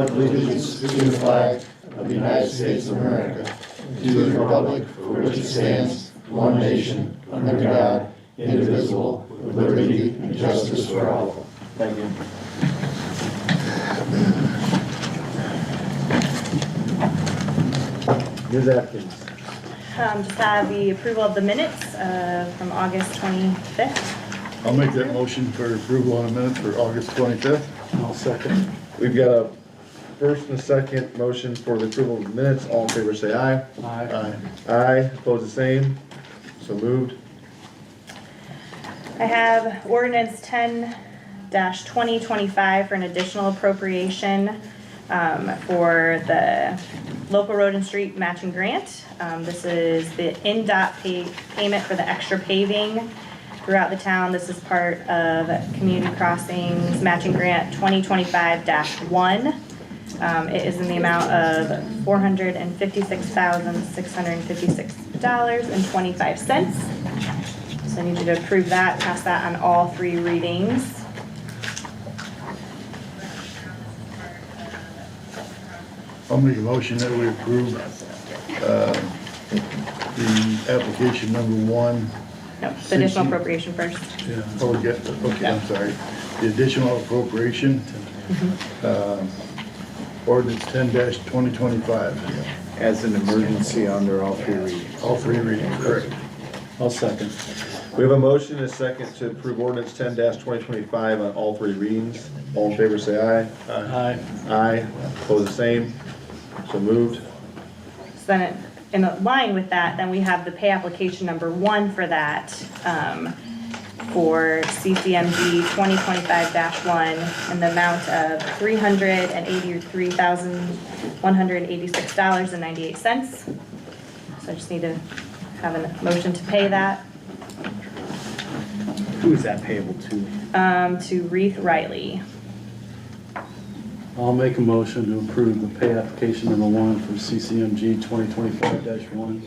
pledge allegiance to the flag of the United States of America, and to the republic for which it stands, one nation, under God, indivisible, with liberty and justice for all. Thank you. Ms. Atkins. Just have the approval of the minutes from August 25th. I'll make that motion for approval on the minutes for August 25th. I'll second. We've got a first and a second motion for the approval of the minutes. All in favor say aye. Aye. Aye. Opposed the same. So moved. I have ordinance 10-2025 for an additional appropriation for the local road and street matching grant. This is the NDOT payment for the extra paving throughout the town. This is part of Community Crossings Matching Grant 2025-1. It is in the amount of $456,656.25. So I need you to approve that, pass that on all three readings. I'll make a motion that we approve the application number 1. No, the additional appropriation first. Yeah. Oh, we get, okay, I'm sorry. The additional appropriation, ordinance 10-2025. As an emergency under all three readings. All three readings, correct. I'll second. We have a motion and a second to approve ordinance 10-2025 on all three readings. All in favor say aye. Aye. Aye. Opposed the same. So moved. So then in line with that, then we have the pay application number 1 for that, for CCMG 2025-1 in the amount of $383,186.98. So I just need to have a motion to pay that, Who is that payable to? to Reith Riley. I'll make a motion to approve the pay application number 1 for CCMG 2025-1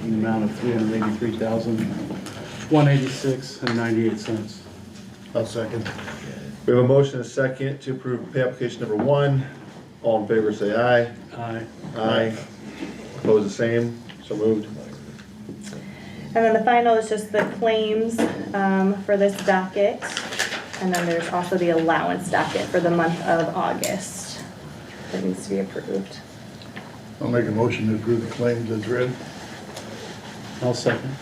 in the amount of $383,186.98. I'll second. We have a motion and a second to approve pay application number 1. All in favor say aye. Aye. Aye. Opposed the same. So moved. And then the final is just the claims for this docket. And then there's also the allowance docket for the month of August that needs to be approved. I'll make a motion to approve the claims as read. I'll second.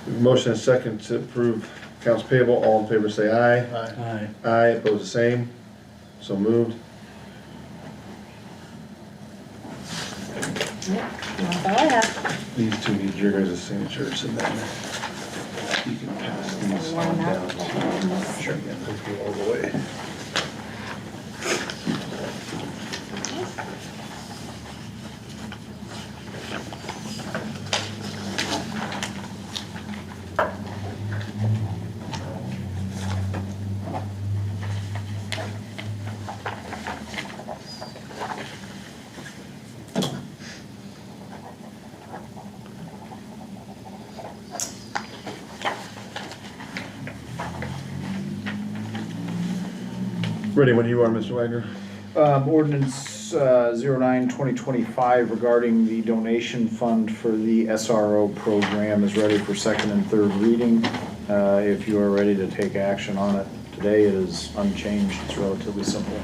We have a motion and a second to approve accounts payable. All in favor say aye. Aye. Aye. Aye. Opposed the same. So moved. Yep, and that's all I have. These two need your guys' signatures and then you can pass these on down. Sure. Let's go all the way. Ready when you are, Mr. Wagner. Ordinance 09-2025 regarding the donation fund for the SRO program is ready for second and third reading. If you are ready to take action on it today, it is unchanged. It's relatively simple.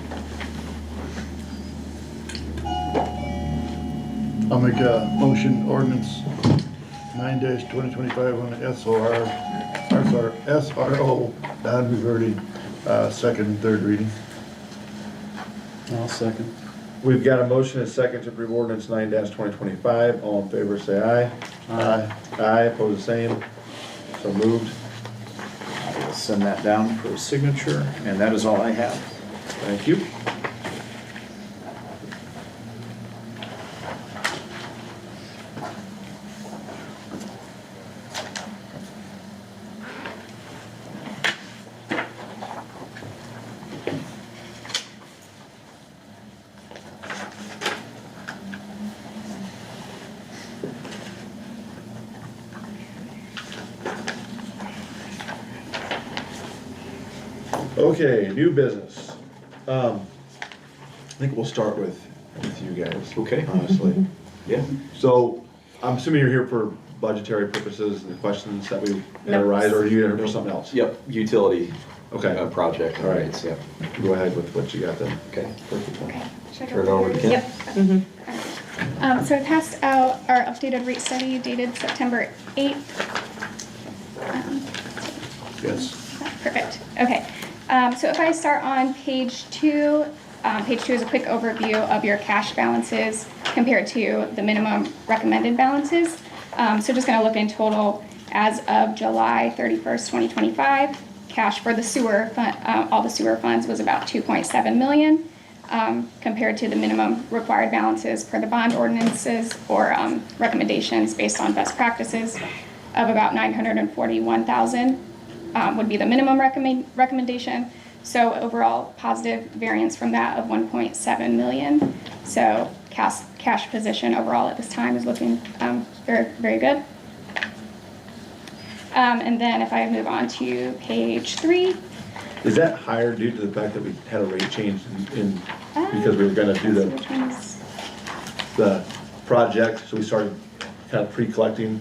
I'll make a motion ordinance 9-2025 on the SRO non-reverting second and third reading. I'll second. We've got a motion and a second to approve ordinance 9-2025. All in favor say aye. Aye. Aye. Opposed the same. So moved. I will send that down for a signature, and that is all I have. Thank you. Okay, new business. think we'll start with you guys. Okay. Honestly. Yeah. So I'm assuming you're here for budgetary purposes and the questions that that Nope. arise, or are you here for something else? Yep, utility Okay. project. All right. rates, Yep. Go ahead with what you got then. Okay, perfect. Okay. Should I go Turn it over to Kim. Yep. So I passed out our updated rate study dated September 8th. Yes. Perfect, okay. So if I start on page 2, page 2 is a quick overview of your cash balances compared to the minimum recommended balances. So just gonna look in total as of July 31st, 2025. Cash for the sewer, all the sewer funds was about 2.7 million. Compared to the minimum required balances per the bond ordinances or recommendations based on best practices of about 941,000 would be the minimum recommendation. So overall positive variance from that of 1.7 million. So cash position overall at this time is looking very, very good. And then if I move on to page 3. Is that higher due to the fact that we had a rate change because we were gonna do Which one is- the project, so we started kind of pre-collecting?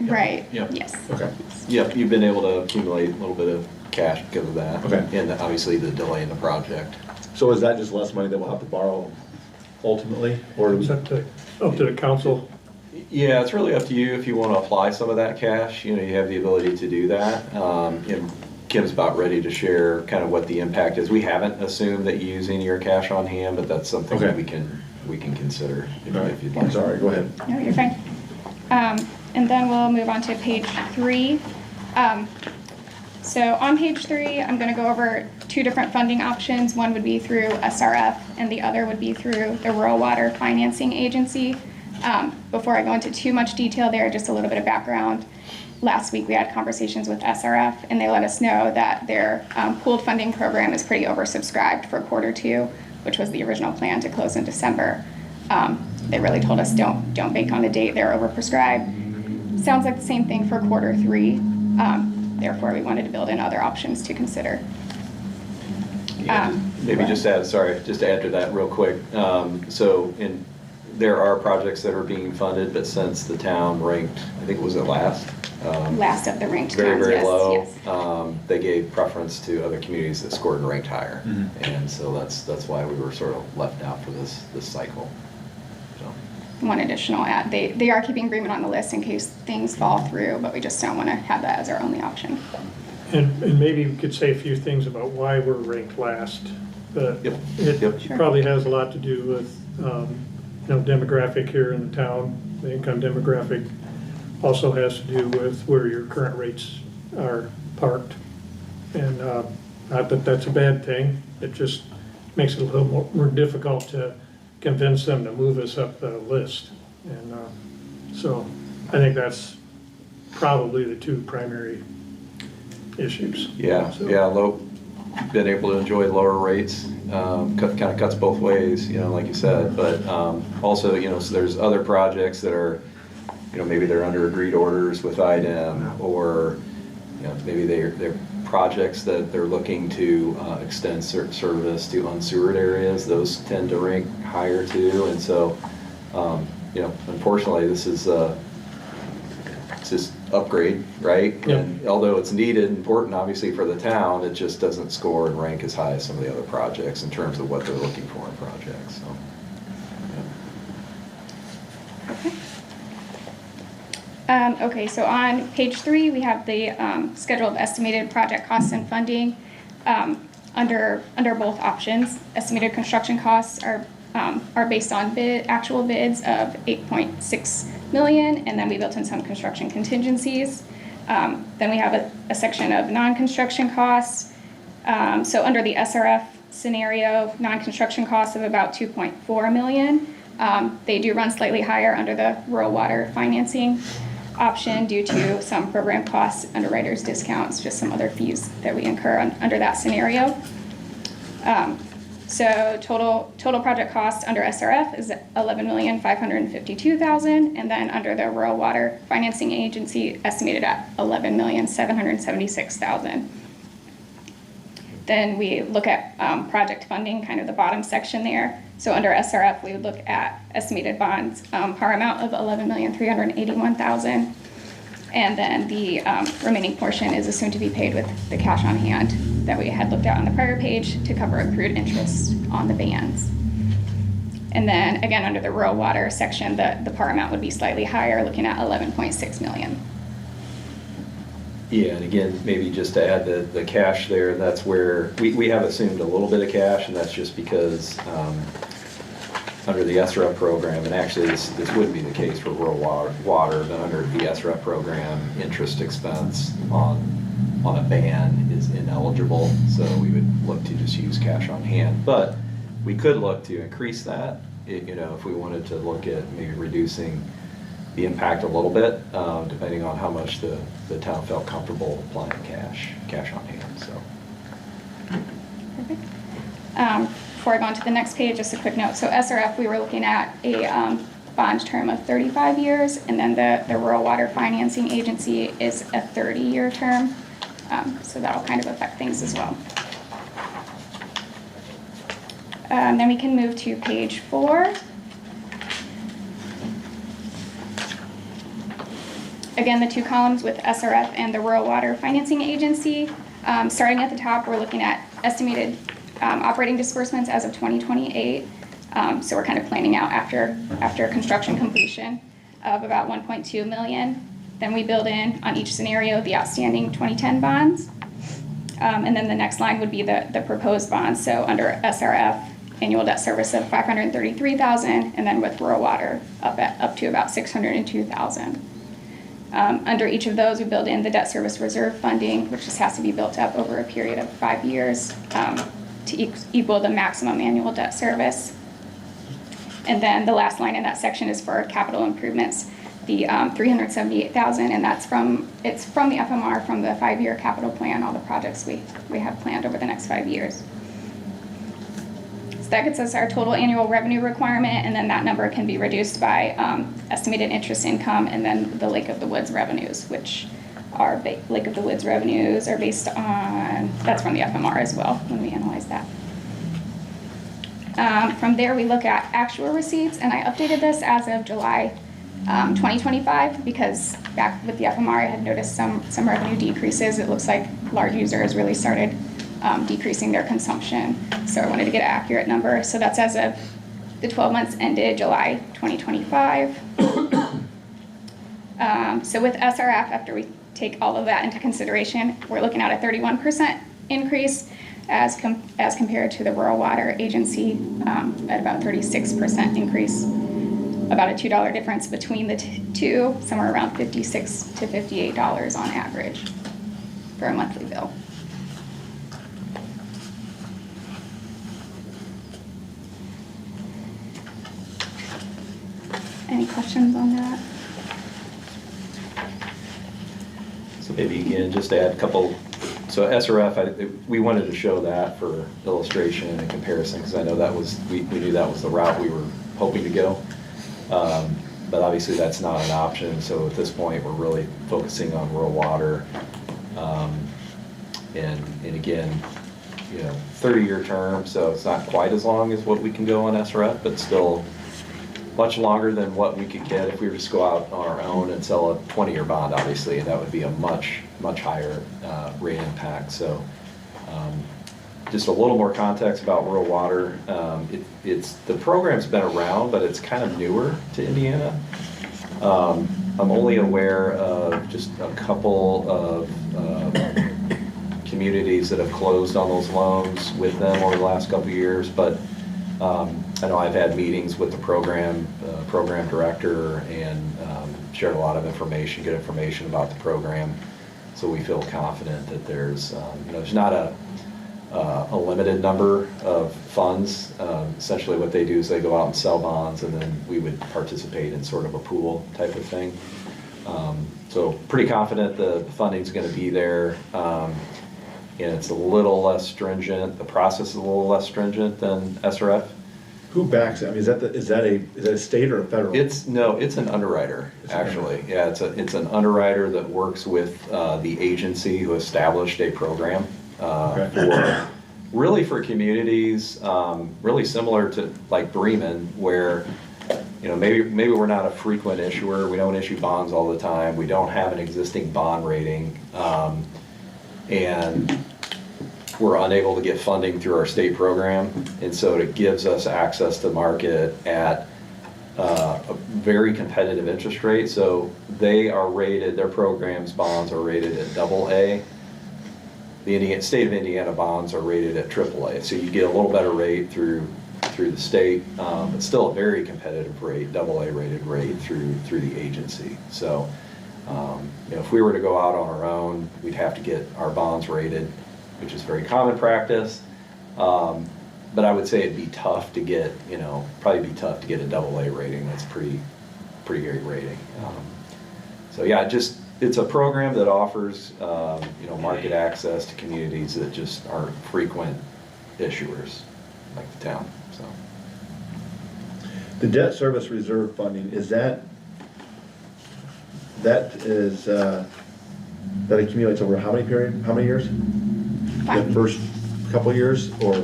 Right, Yep. yes. Okay. Yep, you've been able to accumulate a little bit of cash because of that. Okay. And obviously the delay in the project. So is that just less money that we'll have to borrow ultimately, or? It's up to the council. Yeah, it's really up to you if you want to apply some of that cash. You know, you have the ability to do that. And Kim's about ready to share kind of what the impact is. We haven't assumed that you use any of your cash on hand, but that's something that Okay. we can consider All right. if you'd like. Sorry, go ahead. No, you're fine. And then we'll move on to page 3. So on page 3, I'm going to go over 2 different funding options. One would be through SRF, and the other would be through the Rural Water Financing Agency. Before I go into too much detail there, just a little bit of background. Last week we had conversations with SRF, and they let us know that their pooled funding program is pretty oversubscribed for quarter 2, which was the original plan to close in December. They really told us don't bank on the date, they're overprescribed. Sounds like the same thing for quarter 3. Therefore, we wanted to build in other options to consider. Maybe just to add to that real quick. There are projects that are being funded, but since the town ranked, I think it was last Last of the ranked very, towns, very yes, low, yes. they gave preference to other communities that scored and ranked higher. Mhm. And so that's why we were sort of left out for this cycle. So, One additional ad, they are keeping Bremen on the list in case things fall through, but we just don't want to have that as our only option. And maybe we could say a few things about why we're ranked last. But Yep. it Yep. Sure. probably has a lot to do with, demographic here in the town. The income demographic also has to do with where your current rates are parked. And not that that's a bad thing, it just makes it a little more difficult to convince them to move us up the list. And so I think that's probably the 2 primary issues. Yeah, So- been able to enjoy lower rates, kind of cuts both ways, like you said, but also, so there's other projects that are, maybe they're under agreed orders with IDEM, or, maybe they're projects that they're looking to extend service to unsewered areas. Those tend to rank higher too, and so, unfortunately, this is upgrade, right? Yep. And although it's needed, important obviously for the town, it just doesn't score and rank as high as some of the other projects in terms of what they're looking for in projects, so. Okay, so on page 3, we have the schedule of estimated project costs and funding. Under both options, estimated construction costs are based on actual bids of 8.6 million, and then we built in some construction contingencies. Then we have a section of non-construction costs. So under the SRF scenario, non-construction costs of about 2.4 million. They do run slightly higher under the rural water financing option due to some program costs, underwriters discounts, just some other fees that we incur under that scenario. So total project cost under SRF is $11,552,000, and then under the Rural Water Financing Agency estimated at $11,776,000. Then we look at project funding, kind of the bottom section there. So under SRF, we would look at estimated bonds par amount of $11,381,000. And then the remaining portion is assumed to be paid with the cash on hand that we had looked at on the prior page to cover accrued interest on the bands. And then again, under the rural water section, the par amount would be slightly higher, looking at 11.6 million. Yeah, and again, maybe just to add the cash there, that's where we have assumed a little bit of cash, and that's just because under the SRF program, and actually this wouldn't be the case for rural water, but under the SRF program, interest expense on a ban is ineligible, so we would look to just use cash on hand. But we could look to increase that, if we wanted to look at maybe reducing the impact a little bit, depending on how much the town felt comfortable applying cash on hand, so. Perfect. Before I go on to the next page, just a quick note. So SRF, we were looking at a bond term of 35 years, and then the Rural Water Financing Agency is a 30-year term. So that'll kind of affect things as well. Then we can move to page 4. Again, the two columns with SRF and the Rural Water Financing Agency. Starting at the top, we're looking at estimated operating disbursements as of 2028. So we're kind of planning out after construction completion of about 1.2 million. Then we build in on each scenario the outstanding 2010 bonds. And then the next line would be the proposed bonds. So under SRF, annual debt service of 533,000, and then with rural water up to about 602,000. Under each of those, we build in the debt service reserve funding, which just has to be built up over a period of 5 years to equal the maximum annual debt service. And then the last line in that section is for capital improvements, the 378,000, and it's from the FMR, from the 5-year capital plan, all the projects we have planned over the next 5 years. That gets us our total annual revenue requirement, and then that number can be reduced by estimated interest income and then the Lake of the Woods revenues, which are Lake of the Woods revenues are based on, that's from the FMR as well when we analyze that. From there, we look at actual receipts, and I updated this as of July 2025 because back with the FMR, I had noticed some revenue decreases. It looks like large users really started decreasing their consumption. So I wanted to get an accurate number. So that's as of the 12 months ended July 2025. So with SRF, after we take all of that into consideration, we're looking at a 31% increase as compared to the Rural Water Agency at about 36% increase. About a $2 difference between the two, somewhere around $56 to $58 on average for a monthly bill. Any questions on that? So maybe again, just to add a couple, so SRF, we wanted to show that for illustration and comparison, because I know that was, we knew that was the route we were hoping to go. But obviously that's not an option, so at this point we're really focusing on rural water. And again, 30-year term, so it's not quite as long as what we can go on SRF, but still much longer than what we could get if we were to go out on our own and sell a 20-year bond, obviously, and that would be a much higher rate impact. So just a little more context about rural water. The program's been around, but it's kind of newer to Indiana. I'm only aware of just a couple of communities that have closed on those loans with them over the last couple of years, but I know I've had meetings with the program director and shared a lot of information, good information about the program. So we feel confident that there's not a limited number of funds. Essentially what they do is they go out and sell bonds, and then we would participate in sort of a pool type of thing. So pretty confident the funding's going to be there. And it's a little less stringent. The process is a little less stringent than SRF. Who backs it? I mean, is that a state or a federal? It's an underwriter, actually. Yeah, it's an underwriter that works with the agency who established a program for really for communities, really similar to like Bremen, where, you know, maybe we're not a frequent issuer, we don't issue bonds all the time, we don't have an existing bond rating, and we're unable to get funding through our state program, and so it gives us access to market at a very competitive interest rate. So they are rated, their programs, bonds are rated at AA. The state of Indiana bonds are rated at AAA. So you get a little better rate through the state, but still a very competitive rate, AA rated rate through the agency. So you know, if we were to go out on our own, we'd have to get our bonds rated, which is very common practice. But I would say it'd be tough to get, you know, probably be tough to get a AA rating. That's pretty great rating. So yeah, it's a program that offers, you know, market access to communities that just aren't frequent issuers like the town. So The debt service reserve funding, is that accumulates over how many years? 5. The first couple years, or?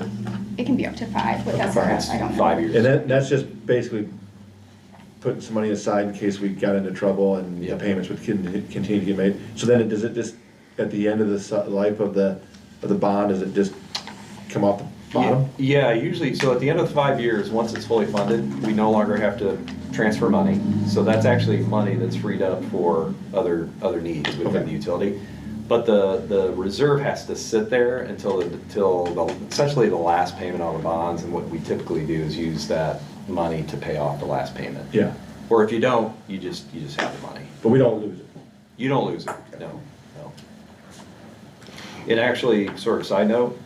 It can be up to 5 with Up to SRF, I don't know. 5 years. And that's just basically putting some money aside in case we got into trouble and the Yep. payments would continue to get made. So then does it just, at the end of the life of the bond, does it just come off the bottom? Yeah, usually, so at the end of the 5 years, once it's fully funded, we no longer have to transfer money. So that's actually money that's freed up for other needs within the utility. But the reserve has to sit there until essentially the last payment on the bonds, and what we typically do is use that money to pay off the last payment. Yeah, Or if you don't, you just have the money. but we don't lose it. You don't lose it, no. It actually, sort of side note,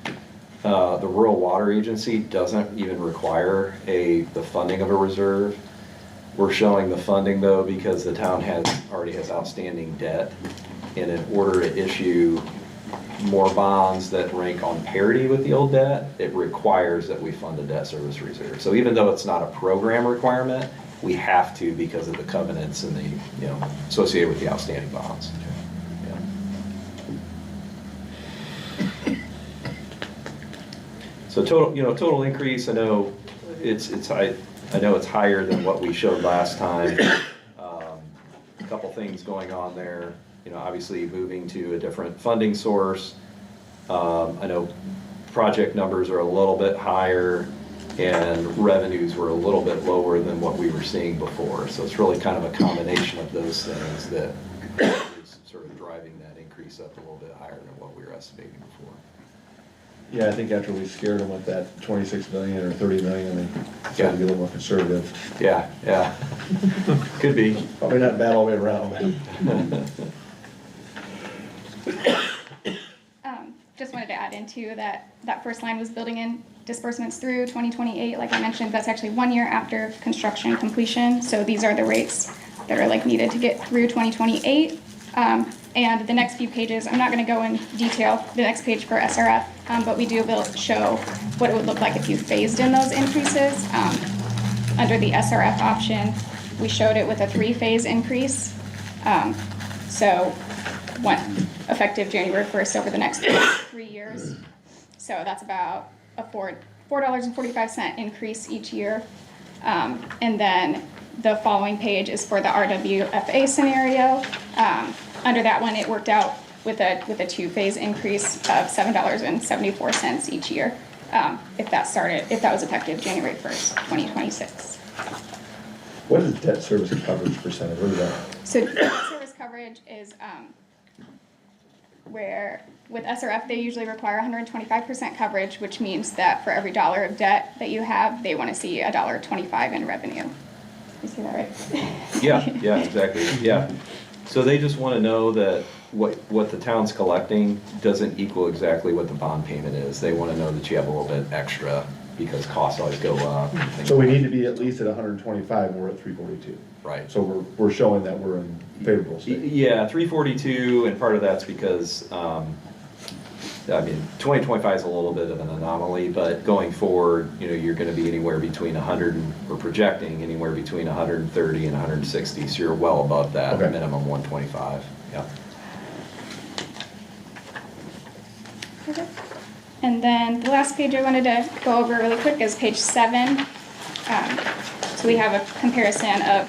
the Rural Water Agency doesn't even require the funding of a reserve. We're showing the funding though because the town already has outstanding debt. And in order to issue more bonds that rank on parity with the old debt, it requires that we fund a debt service reserve. So even though it's not a program requirement, we have to because of the covenants and the, you know, associated with the outstanding bonds. Yeah. So total increase, I know I know it's higher than what we showed last time. A couple things going on there. You know, obviously moving to a different funding source. I know project numbers are a little bit higher and revenues were a little bit lower than what we were seeing before. So it's really kind of a combination of those things that is sort of driving that increase up a little bit higher than what we were estimating before. Yeah, I think after we scared them with that 26 million or 30 million, they tried to be a little more conservative. Yeah. Could be. Probably not bad all the way around. Just wanted to add into that first line was building in disbursements through 2028. Like I mentioned, that's actually 1 year after construction completion. So these are the rates that are like needed to get through 2028. And the next few pages, I'm not going to go in detail, the next page for SRF, but we do show what it would look like if you phased in those increases. Under the SRF option, we showed it with a 3-phase increase. So effective January 1st over the next 3 years. So that's about a $4.45 increase each year. And then the following page is for the RWFA scenario. Under that one, it worked out with a 2-phase increase of $7.74 each year. If that was effective January 1st, 2026. What is debt service coverage percentage? What is that? So debt service coverage is where with SRF they usually require 125% coverage, which means that for every $1 of debt that you have, they want to see $1.25 in revenue. You see that right? Yeah, exactly. Yeah. So they just want to know that what the town's collecting doesn't equal exactly what the bond payment is. They want to know that you have a little bit extra because costs always go up. So we need to be at least at 125, and we're at 342. Right. So we're showing that we're in favorable state. Yeah, 342, and part of that's because, 2025 is a little bit of an anomaly, but going forward, you're going to be anywhere between we're projecting anywhere between 130 and 160, so you're well above that minimum 125. Yeah. Okay. And then the last page I wanted to go over really quick is page 7. So we have a comparison of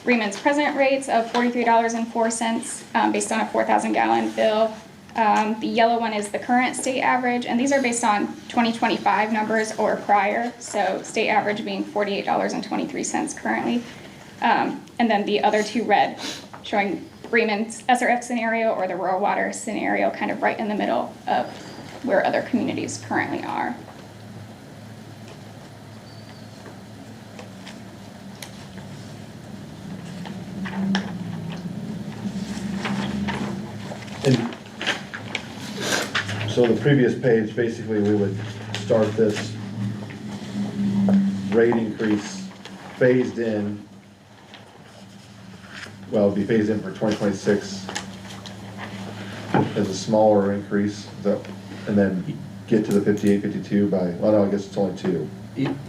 Bremen's present rates of $43.04 based on a 4,000 gallon bill. The yellow one is the current state average, and these are based on 2025 numbers or prior, so state average being $48.23 currently. And then the other two red showing Bremen's SRF scenario or the rural water scenario kind of right in the middle of where other communities currently are. And so the previous page, basically, we would start this rate increase phased in. Well, it'd be phased in for 2026 as a smaller increase, and then get to the 58, 52 by, well, no, I guess it's only 2.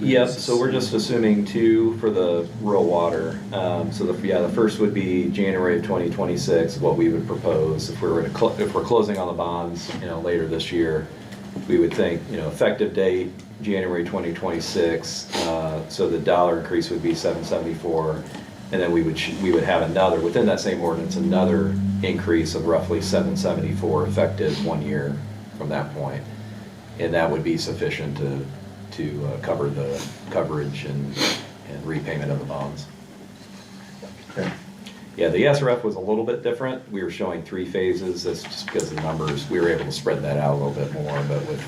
Yep, so we're just assuming 2 for the rural water. So the first would be January of 2026, what we would propose. If we're closing on the bonds, later this year, we would think, effective date, January 2026, so the dollar increase would be 774. And then we would have another, within that same ordinance, another increase of roughly 774 effective 1 year from that point. And that would be sufficient to cover the coverage and repayment of the bonds. Okay. Yeah, the SRF was a little bit different. We were showing 3 phases. That's just because of the numbers. We were able to spread that out a little bit more, but with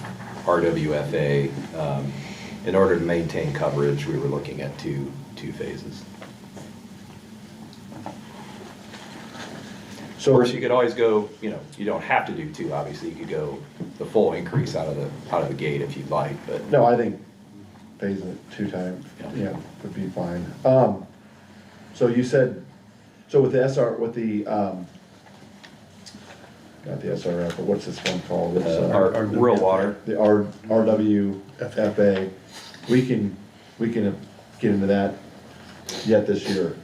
RWFA, in order to maintain coverage, we were looking at two phases. Of course, you could always go, you don't have to do 2, obviously. You could go the full increase out of the gate if you'd like, but. No, I think phasing it 2 times, would be fine. So you said, so with the not the SRF, but what's this one called? It's, Our rural water. The RWFA, we can get into that yet this year.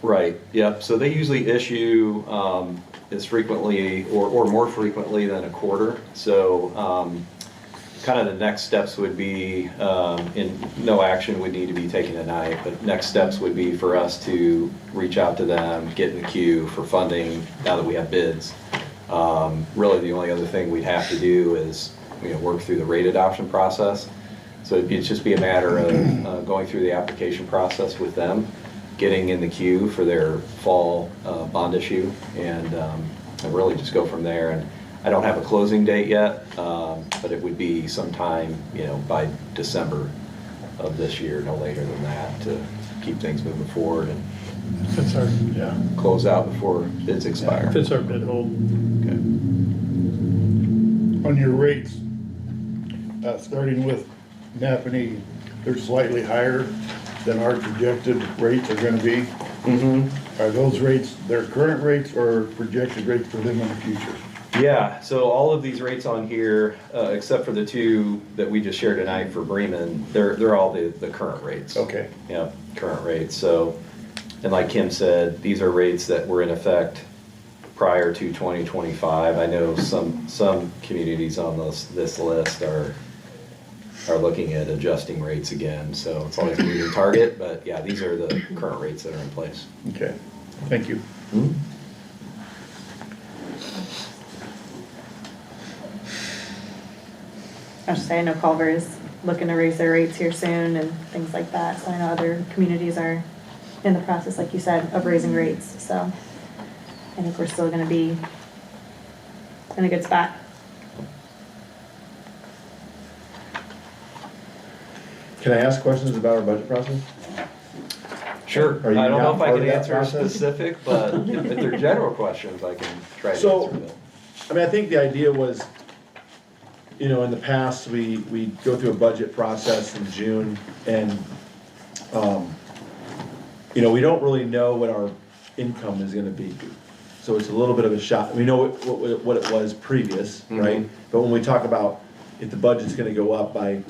Right, yep, so they usually issue as frequently or more frequently than a quarter. So kind of the next steps would be, no action would need to be taken tonight, but next steps would be for us to reach out to them, get in the queue for funding now that we have bids. Really the only other thing we'd have to do is work through the rate adoption process. So it'd just be a matter of going through the application process with them, getting in the queue for their fall bond issue, and really just go from there. And I don't have a closing date yet, but it would be sometime, by December of this year, no later than that, to keep things moving forward and That's our, close out before bids expire. fits our bid hold. Okay. On your rates, starting with Napanee, they're slightly higher than our projected rates are gonna be. Are those rates their current rates or projected rates for them in the future? Yeah, so all of these rates on here, except for the 2 that we just shared tonight for Bremen, they're all the current rates. Okay. Yeah, current rates. So, and like Kim said, these are rates that were in effect prior to 2025. I know some communities on this list are looking at adjusting rates again, so it's always a moving target, but yeah, these are the current rates that are in place. Okay, thank you. I was just saying, I know Culver is looking to raise their rates here soon and things like that, so I know other communities are in the process, like you said, of raising rates, so I think we're still gonna be in a good spot. Can I ask questions about our budget process? Sure. Are you I don't know not if I part can of that answer process? specific, but if they're general questions, I can try to So, answer them. I mean, I think the idea was, in the past, we go through a budget process in June, and, we don't really know what our income is gonna be. So it's a little bit of a shock. We know what it was previous, right? But when we talk about if the budget's gonna go up by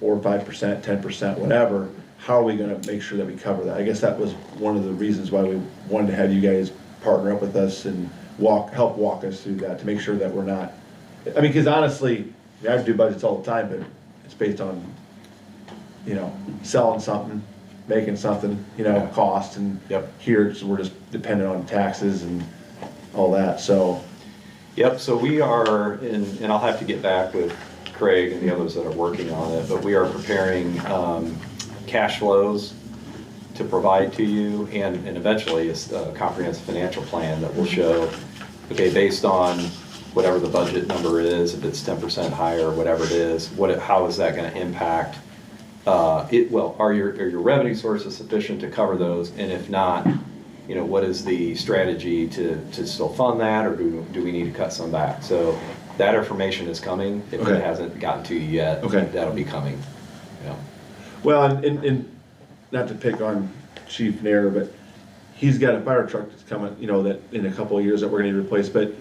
4 or 5%, 10%, whatever, how are we gonna make sure that we cover that? I guess that was one of the reasons why we wanted to have you guys partner up with us and help walk us through that, to make sure that we're not, I mean, because honestly, mean, I do budgets all the time, but it's based on, you know, selling something, making something, you know, Yeah. cost, and Yep. here, we're just dependent on taxes and all that, so. Yep, so we are, and I'll have to get back with Craig and the others that are working on it, but we are preparing cash flows to provide to you, and eventually a comprehensive financial plan that will show, okay, based on whatever the budget number is, if it's 10% higher, whatever it is, how is that gonna impact are your revenue sources sufficient to cover those? And if not, you know, what is the strategy to still fund that, or do we need to cut some back? So that information is coming. If Okay. it hasn't gotten to you yet, Okay. that'll be coming. Yeah. Well, and not to pick on Chief Nair, but he's got a fire truck that's coming, you know, that in a couple of years that we're gonna need to replace, but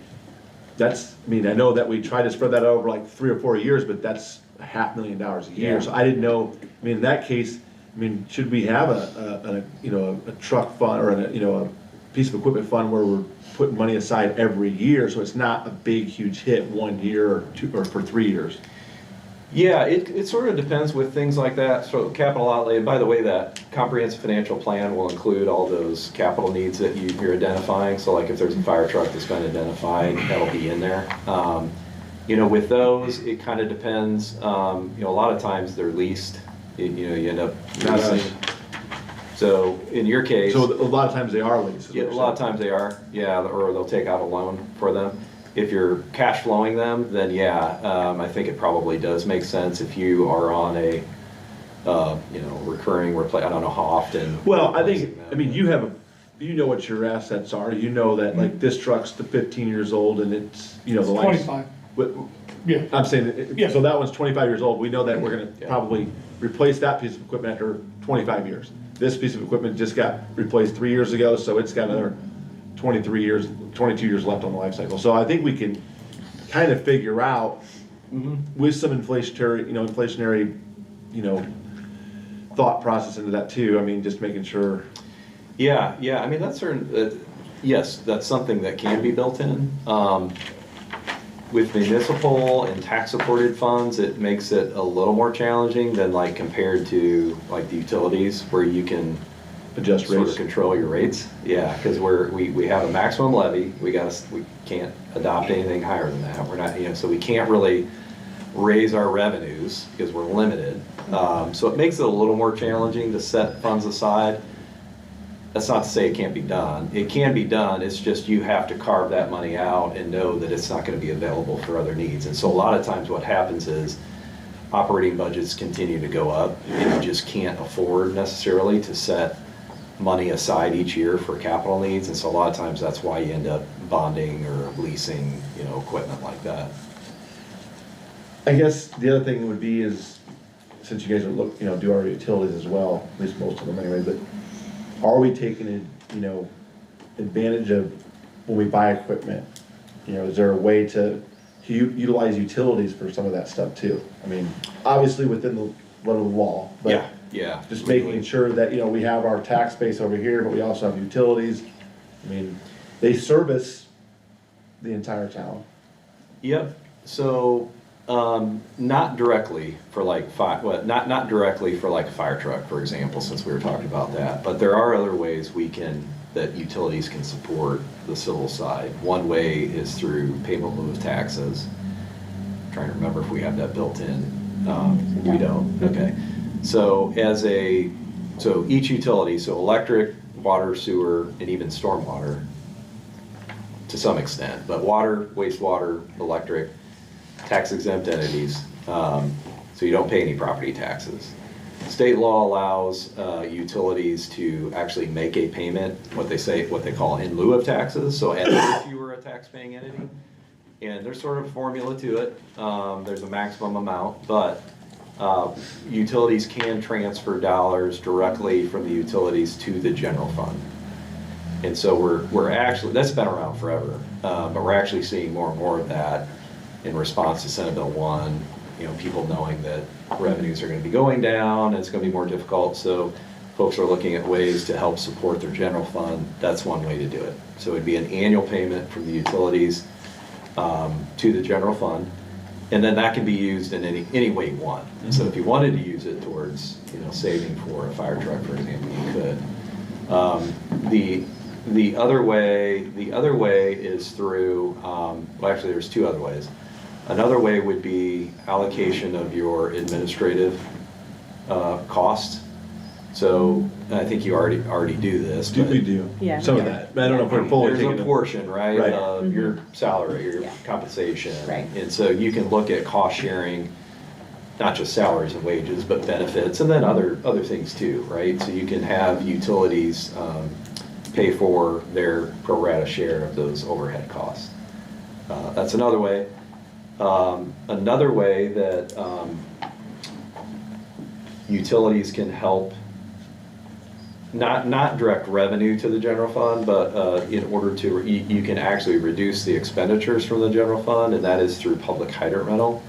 that's, I mean, I know that we try to spread that over like 3 or 4 years, but that's $500,000 a year, Yeah. so I didn't know, I mean, in that case, I mean, should we have you know, a truck fund, or you know, a piece of equipment fund where we're putting money aside every year, so it's not a big, huge hit 1 year or 2, or for 3 years? Yeah, it sort of depends with things like that. So capital outlay, and by the way, that comprehensive financial plan will include all those capital needs that you're identifying. So like if there's a fire truck that's been identified, that'll be in there. You know, with those, it kind of depends. You know, a lot of times they're leased. You know, you end up Not us. leasing. So in your case. So a lot of times they are leases. Yeah, a lot of times they are, yeah, or they'll take out a loan for them. If you're cash flowing them, then yeah, I think it probably does make sense if you are on a, you know, recurring I don't know how often. Well, I think, I mean, you know what your assets are, you know that like this truck's the 15 years old and it's, you know, the life. 25. But, Yeah. I'm saying, Yeah. so that one's 25 years old, we know that we're gonna Yeah. probably replace that piece of equipment after 25 years. This piece of equipment just got replaced 3 years ago, so it's got another 23 years, 22 years left on the life cycle. So I think we can kind of figure out with some inflationary, you know, thought process into that too. I mean, just making sure. Yeah, I mean, that's certain, yes, that's something that can be built in. With municipal and tax-supported funds, it makes it a little more challenging than like compared to like the utilities where you can Adjust sort of rates. control your rates. Yeah, because we have a maximum levy. We can't adopt anything higher than that. We're not, you know, so we can't really raise our revenues because we're limited. So it makes it a little more challenging to set funds aside. That's not to say it can't be done. It can be done, it's just you have to carve that money out and know that it's not gonna be available for other needs. And so a lot of times what happens is operating budgets continue to go up and you just can't afford necessarily to set money aside each year for capital needs. And so a lot of times that's why you end up bonding or leasing, you know, equipment like that. I guess the other thing would be is, since you guys are do our utilities as well, at least most of them anyway, but are we taking, you know, advantage of when we buy equipment? You know, is there a way to utilize utilities for some of that stuff too? I mean, obviously within the letter of the law, but Yeah. just making sure that, you know, we have our tax base over here, but we also have utilities. I mean, they service the entire town. Yep, so, not directly for like not directly for like a fire truck, for example, since we were talking about that, but there are other ways that utilities can support the civil side. One way is through payment in lieu of taxes. I'm trying to remember if we have that built in. We don't, okay. So so each utility, so electric, water, sewer, and even stormwater, to some extent, but water, wastewater, electric, tax exempt entities, so you don't pay any property taxes. State law allows utilities to actually make a payment, what they call in lieu of taxes, so as if you were a tax-paying entity. And there's sort of a formula to it. There's a maximum amount, but utilities can transfer dollars directly from the utilities to the general fund. And so we're actually, that's been around forever, but we're actually seeing more and more of that in response to Senate Bill 1, you know, people knowing that revenues are going to be going down and it's going to be more difficult. So folks are looking at ways to help support their general fund. That's one way to do it. So it'd be an annual payment from the utilities to the general fund. And then that can be used in any way you want. So if you wanted to use it towards, saving for a fire truck, for example, you could. The other way is through, well, actually, there's two other ways. Another way would be allocation of your administrative costs. So I think you already do this. Do but we do? Yeah. Some of that, but I don't know if we're fully There's taking a it. portion, right, Right. of your salary, your Yeah. compensation. Right. And so you can look at cost sharing, not just salaries and wages, but benefits, and then other things too, right? So you can have utilities pay for their pro rata share of those overhead costs. That's another way. Another way that utilities can help, not direct revenue to the general fund, but in order to, you can actually reduce the expenditures from the general fund, and that is through public hydrant rental.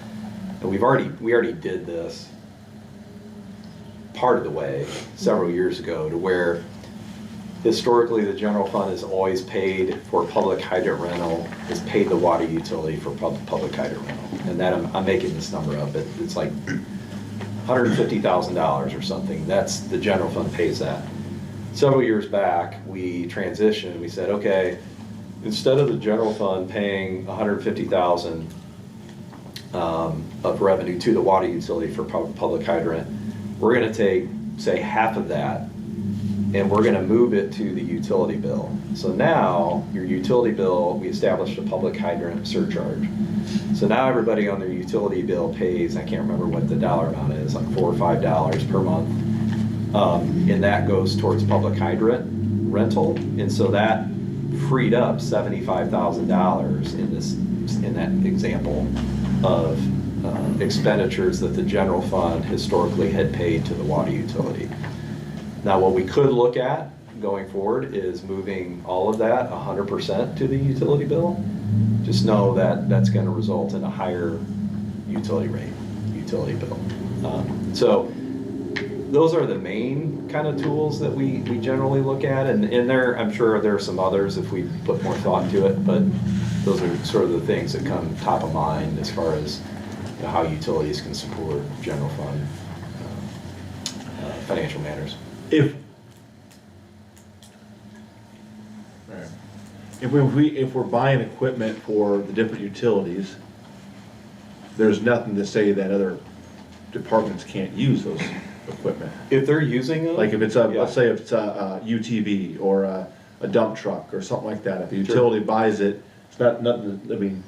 And we already did this part of the way several years ago, to where historically the general fund has always paid for public hydrant rental, has paid the water utility for public hydrant rental. And that, I'm making this number up, but it's like $150,000 or something. That's, the general fund pays that. Several years back, we transitioned, we said, okay, instead of the general fund paying $150,000 of revenue to the water utility for public hydrant, we're gonna take, say, half of that, and we're gonna move it to the utility bill. So now, your utility bill, we established a public hydrant surcharge. So now everybody on their utility bill pays, I can't remember what the dollar amount is, like $4 or $5 per month. And that goes towards public hydrant rental. And so that freed up $75,000 in that example of expenditures that the general fund historically had paid to the water utility. Now, what we could look at going forward is moving all of that 100% to the utility bill. Just know that that's going to result in a higher utility rate, utility bill. So those are the main kind of tools that we generally look at, and in there, I'm sure there are some others if we put more thought into it, but those are sort of the things that come top of mind as far as how utilities can support general fund financial matters. If we're buying equipment for the different utilities, there's nothing to say that other departments can't use those equipment. If they're using them, Like if it's let's say if it's a UTV or a dump truck or something like that, if a utility buys it, it's not nothing, I mean,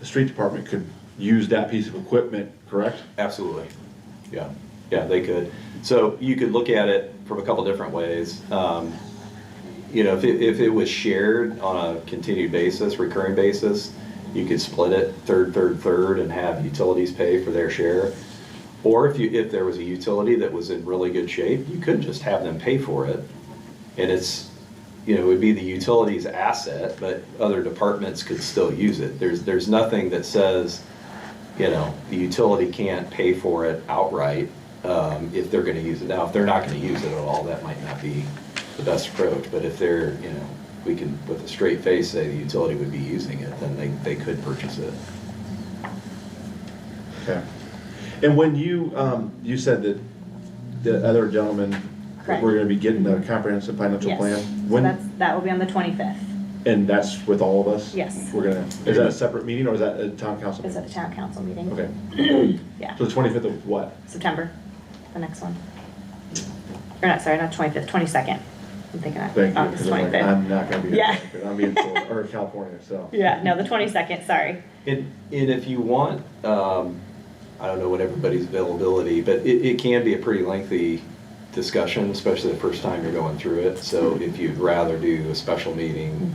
the street department could use that piece of equipment, correct? absolutely. Yeah, they could. So you could look at it from a couple different ways. If it was shared on a continued basis, recurring basis, you could split it third, and have utilities pay for their share. Or if there was a utility that was in really good shape, you could just have them pay for it. And it's, it would be the utility's asset, but other departments could still use it. There's nothing that says, the utility can't pay for it outright if they're gonna use it. Now, if they're not gonna use it at all, that might not be the best approach. But if they're, we can, with a straight face, say the utility would be using it, then they could purchase it. Okay. And when you said that the other gentleman, Correct. we're gonna be getting the comprehensive financial Yes. plan? So When, that will be on the 25th. and that's with all of us? Yes. We're gonna, is that a separate meeting or is that a town council It's meeting? at the town council meeting. Okay, Yeah, so the 25th of what? September, the next one. Or not, sorry, not 25th, 22nd. I'm thinking of Thank you. August 'cause I'm like, 25th. I'm not gonna be here. Yeah. I'm in Florida, or California, so. Yeah, no, the 22nd, sorry. And if you want, I don't know what everybody's availability, but it can be a pretty lengthy discussion, especially the first time you're going through it. So if you'd rather do a special meeting,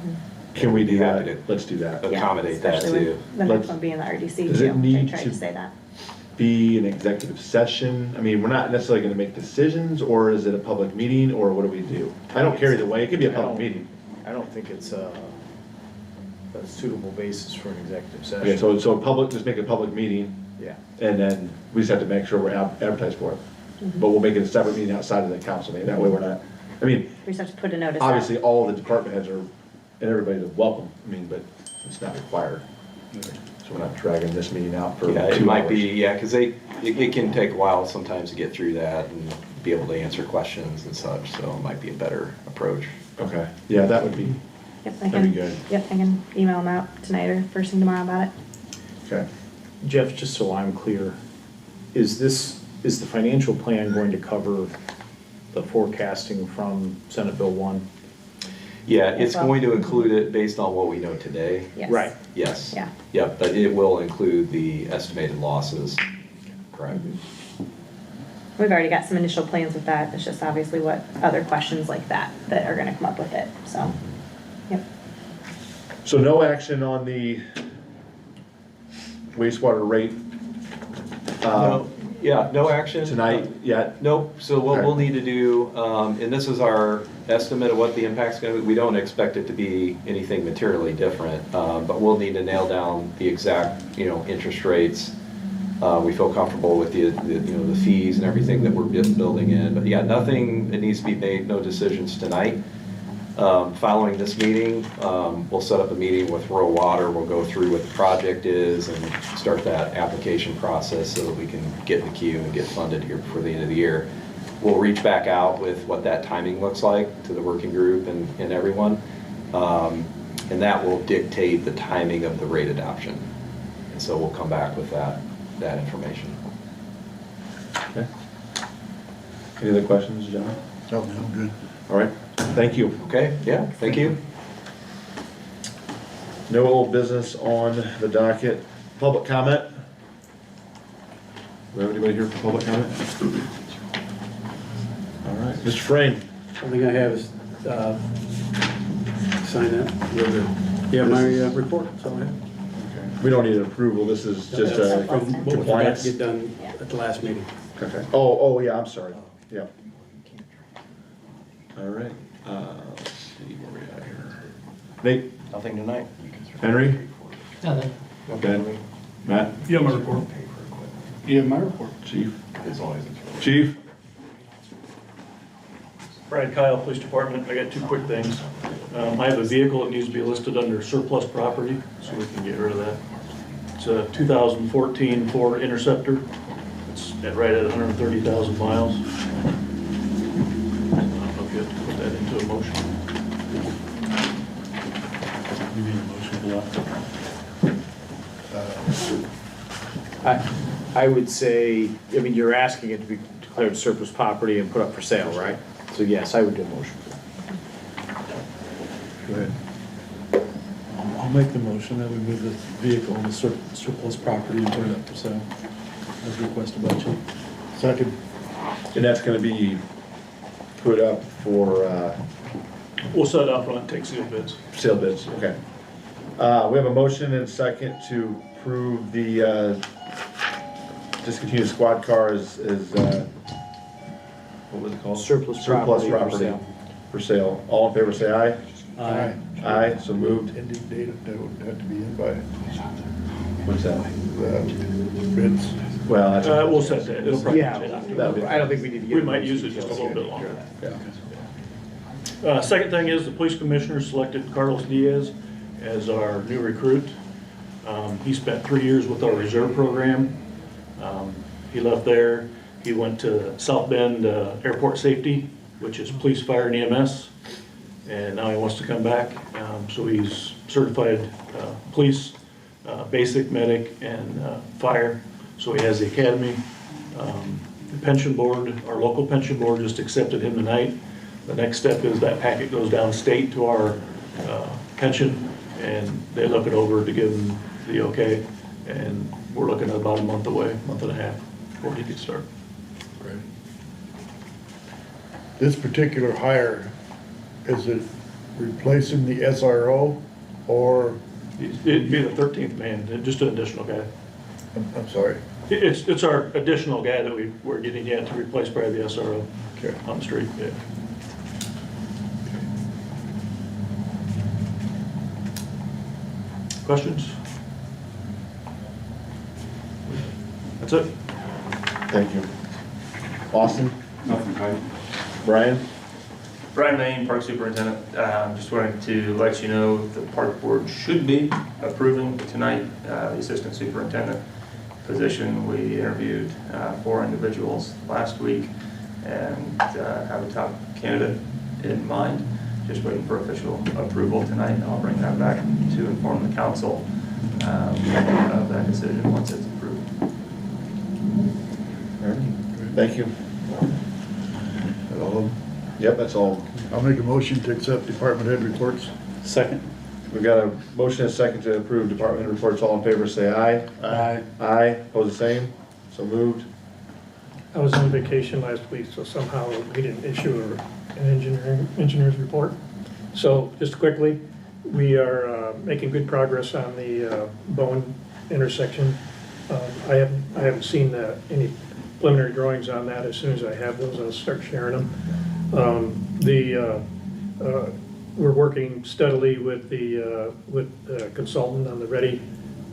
Can we do Happy that? to- Let's do that. Okay. Yeah, Accommodate that especially too. with the Let's- next one being the RDC Does too. it need I tried to- to say that. Be an executive session? I mean, we're not necessarily gonna make decisions, or is it a public meeting, or what do we do? I don't care either way, it could be a public meeting. I don't think it's a suitable basis for an executive session. Okay, so public, just make it a public meeting, Yeah. and then we just have to make sure we're advertised for it. But we'll make it a separate meeting outside of the council meeting, that way we're not, I mean, We just have to put a notice out. obviously, all the department heads are, and everybody's welcome, I mean, but it's not required. So we're not dragging this meeting out for 2 Yeah, hours. it might be, yeah, because it can take a while sometimes to get through that and be able to answer questions and such, so it might be a better approach. Okay, yeah, that would be, Yep, I That'd be can, good. yep, I can email them out tonight or first thing tomorrow about it. okay. Jeff, just so I'm clear, is the financial plan going to cover the forecasting from Senate Bill 1? Yeah, it's Well- going to include it based on what we know today. Yes. Right. Yes. Yeah. Yep, but it will include the estimated losses, correct? We've already got some initial plans with that. It's just obviously what other questions like that are gonna come up with it, so, yep. So no action on the wastewater rate No, yeah, no action. tonight yet? Nope, so what Okay. we'll need to do, and this is our estimate of what the impact's gonna be, we don't expect it to be anything materially different, but we'll need to nail down the exact, interest rates. We feel comfortable with the fees and everything that we're building in, but yeah, nothing that needs to be made, no decisions tonight. Following this meeting, we'll set up a meeting with Rural Water, we'll go through what the project is and start that application process so that we can get in the queue and get funded here before the end of the year. We'll reach back out with what that timing looks like to the working group and everyone. And that will dictate the timing of the rate adoption. And so we'll come back with that information. Okay. Any other questions, John? No, good. All right, thank you. Okay, yeah, thank you. No old business on the docket. Public comment? Do we have anybody here for public comment? All right, Mr. Frame. Only thing I have is, sign that. You have my report, so I have. We don't need an approval, this is just a From what we forgot compliance. to get done at the last meeting. Okay. Oh, yeah, I'm sorry, yeah. All right, let's see where we at here. Nate? Nothing tonight. Henry? Nothing. Ben? Matt? Yeah, my report. You have my report. Chief? Chief? Brad Kyle, Police Department. I got two quick things. I have a vehicle that needs to be listed under surplus property, so we can get rid of that. It's a 2014 Ford Interceptor. It's right at 130,000 miles. I don't know if you have to put that into a motion. You need a motion for that? I would say, you're asking it to be declared surplus property and put up for sale, right? So yes, I would do a motion for that. Go ahead. I'll make the motion that we move the vehicle into surplus property and put it up for sale, as requested by Chief. Second. And that's gonna be put up for, We'll set it up front, take sealed bids. sale bids, okay. We have a motion and a second to approve the, discontinued squad car as, what was it called? Surplus property for sale. For sale. All in favor, say aye. Aye. Aye, so moved. Ending date that would have to be in by What's that? bids. Well, that's. We'll set that. It'll probably Yeah, take after. That'd be- I don't think we need to get. We might use it just a little bit longer. Yeah. Second thing is the police commissioner selected Carlos Diaz as our new recruit. He spent 3 years with our reserve program. He left there, he went to South Bend Airport Safety, which is police, fire, and EMS. And now he wants to come back, so he's certified police, basic, medic, and fire. So he has the academy. The pension board, our local pension board just accepted him tonight. The next step is that packet goes downstate to our pension, and they look it over to give him the okay. And we're looking at about a month away, month and a half, before he could start. This particular hire, is it replacing the SRO or, It'd be the 13th man, just an additional guy. I'm sorry. It's our additional guy that we're getting yet to replace probably the SRO Okay. on the street, yeah. Questions? That's it. Thank you. Austin? Nothing, Kyle. Brian? Brian Main, Park Superintendent. Just wanted to let you know the Park Board should be approving tonight the Assistant Superintendent position. We interviewed 4 individuals last week and have a top candidate in mind. Just waiting for official approval tonight, and I'll bring that back to inform the council of that decision once it's approved. All right. Thank you. That all of them? Yep, that's all. I'll make a motion to accept department head reports. Second. We've got a motion and a second to approve department reports. All in favor, say aye. Aye. Aye, opposed the same, so moved. I was on vacation last week, so somehow we didn't issue an engineer's report. So just quickly, we are making good progress on the Bowen intersection. I haven't seen any preliminary drawings on that. As soon as I have those, I'll start sharing them. We're working steadily with the consultant on the READY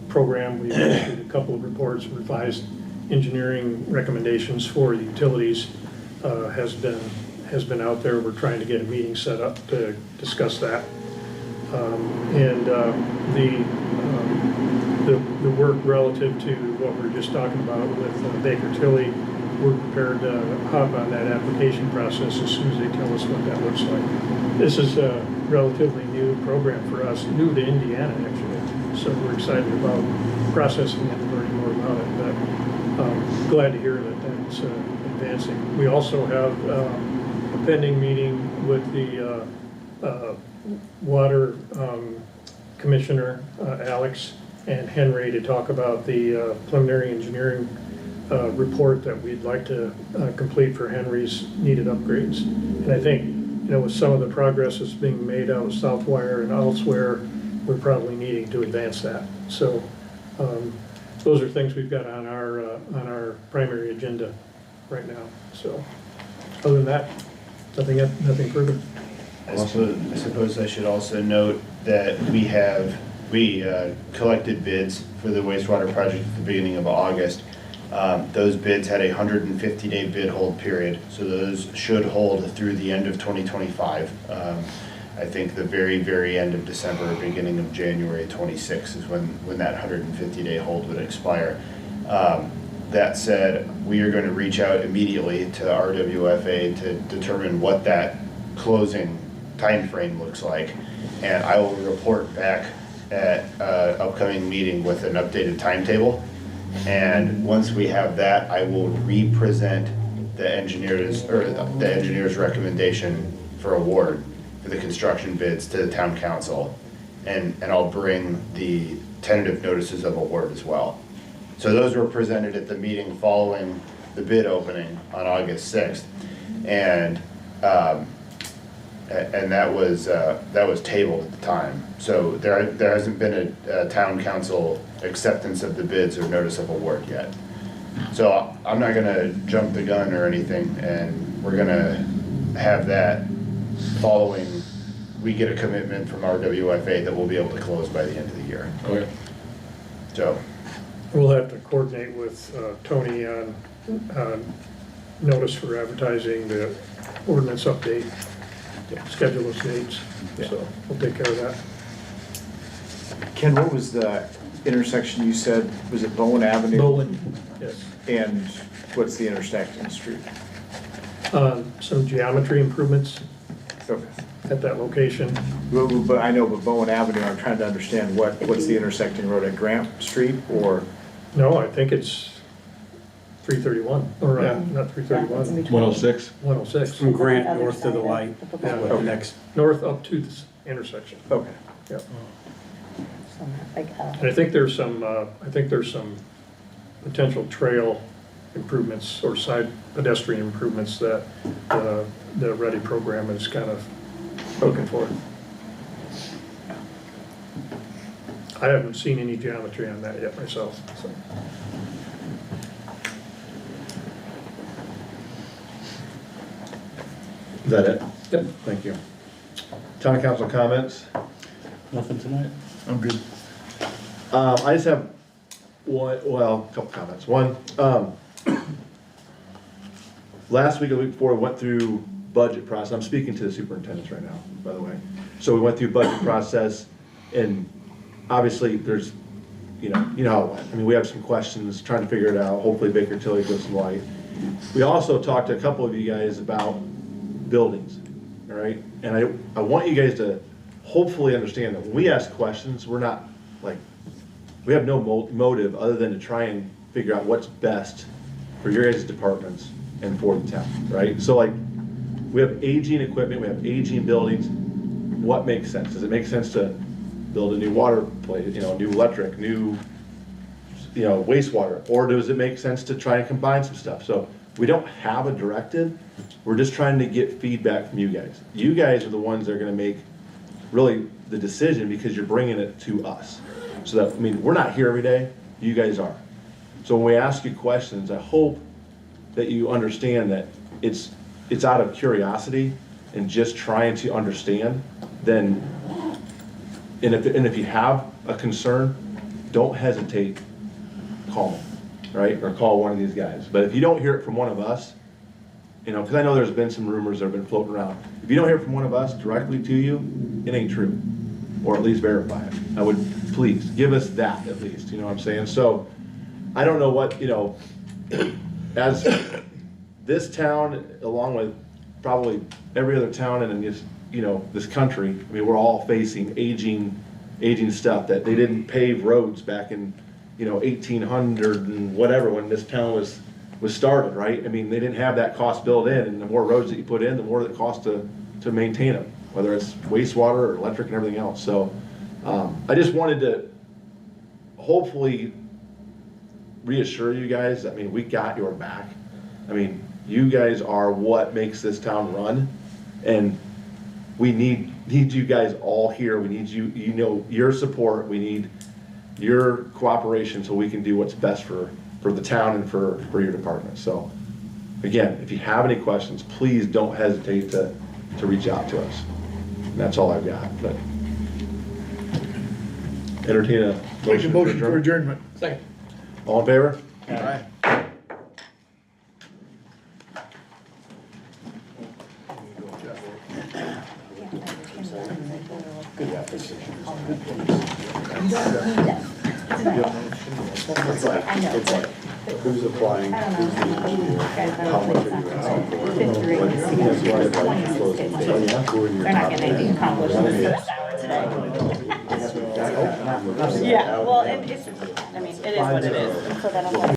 program. We've issued a couple of reports, revised engineering recommendations for utilities has been out there. We're trying to get a meeting set up to discuss that. The work relative to what we were just talking about with Baker Tilly, we're prepared to hop on that application process as soon as they tell us what that looks like. This is a relatively new program for us, new to Indiana actually, so we're excited about processing it and learning more about it. But glad to hear that that's advancing. We also have a pending meeting with the Water Commissioner, Alex, and Henry to talk about the preliminary engineering report that we'd like to complete for Henry's needed upgrades. And I think, with some of the progress that's being made out of Southwire and elsewhere, we're probably needing to advance that. So those are things we've got on our primary agenda right now. So other than that, nothing further. I suppose I should also note that we collected bids for the wastewater project at the beginning of August. Those bids had a 150-day bid hold period, so those should hold through the end of 2025. I think the very, very end of December, beginning of January 26 is when that 150-day hold would expire. That said, we are going to reach out immediately to RWFA to determine what that closing time frame looks like, and I will report back at an upcoming meeting with an updated timetable. And once we have that, I will re-present the engineer's recommendation for award for the construction bids to the town council, and I'll bring the tentative notices of award as well. So those were presented at the meeting following the bid opening on August 6th, and that was tabled at the time. So there hasn't been a town council acceptance of the bids or notice of award yet. So I'm not gonna jump the gun or anything, and we're gonna have that following we get a commitment from RWFA that we'll be able to close by the end of the year. Okay. So We'll have to coordinate with Tony on notice for advertising, the ordinance update, schedule those dates, so we'll take care of that. Ken, what was the intersection you said? Was it Bowen Avenue? Bowen, yes. And what's the intersecting street? Some geometry improvements Okay. at that location. But I know, but Bowen Avenue, I'm trying to understand what's the intersecting road at Grant Street or? No, I think it's 331, or Yeah. not 331, 106? 106. From Grant north to the light, Yeah. what next? North up to this intersection. Okay. Yep. And I think there's some potential trail improvements or side pedestrian improvements that the READY program is kind of looking for. I haven't seen any geometry on that yet myself, so. Is that it? Yep. Thank you. Town council comments? Nothing tonight? I'm good. I just have a couple comments. One, last week or the week before, we went through budget process, I'm speaking to the superintendents right now, by the way. So we went through budget process, and obviously there's, you know how it went. I mean, we have some questions, trying to figure it out. Hopefully Baker Tilly gives some light. We also talked to a couple of you guys about buildings, all right? And I want you guys to hopefully understand that when we ask questions, we're not like, we have no motive other than to try and figure out what's best for your guys' departments and for the town, right? So like, we have aging equipment, we have aging buildings. What makes sense? Does it make sense to build a new water place, you know, new electric, new, you know, wastewater? Or does it make sense to try and combine some stuff? So we don't have a directive. We're just trying to get feedback from you guys. You guys are the ones that are gonna make really the decision because you're bringing it to us. So that, I mean, we're not here every day, you guys are. So when we ask you questions, I hope that you understand that it's out of curiosity and just trying to understand, then, and if you have a concern, don't hesitate, call me, right? Or call one of these guys. But if you don't hear it from one of us, you know, because I know there's been some rumors that have been floating around. If you don't hear from one of us directly to you, it ain't true. Or at least verify it. I would, please, give us that at least, you know what I'm saying? So, I don't know what, you know, as this town, along with probably every other town in this, you know, this country, I mean, we're all facing aging stuff, that they didn't pave roads back in, you know, 1800 and whatever, when this town was started, right? I mean, they didn't have that cost built in, and the more roads that you put in, the more it costs to maintain them, whether it's wastewater or electric and everything else. So I just wanted to hopefully reassure you guys, I mean, we got your back. I mean, you guys are what makes this town run, and we need you guys all here. We need you know, your support. We need your cooperation so we can do what's best for the town and for your department. So again, if you have any questions, please don't hesitate to reach out to us. And that's all I've got. But entertain a motion for adjournment. Second. All in favor? Aye. I know, but Who's applying? I don't know. How much are you asking for? Fifth grade, it's 26 kids. They're not getting anything accomplished in this first hour today. Yeah, well, it's, I mean, it is what it is. And so then I'm like,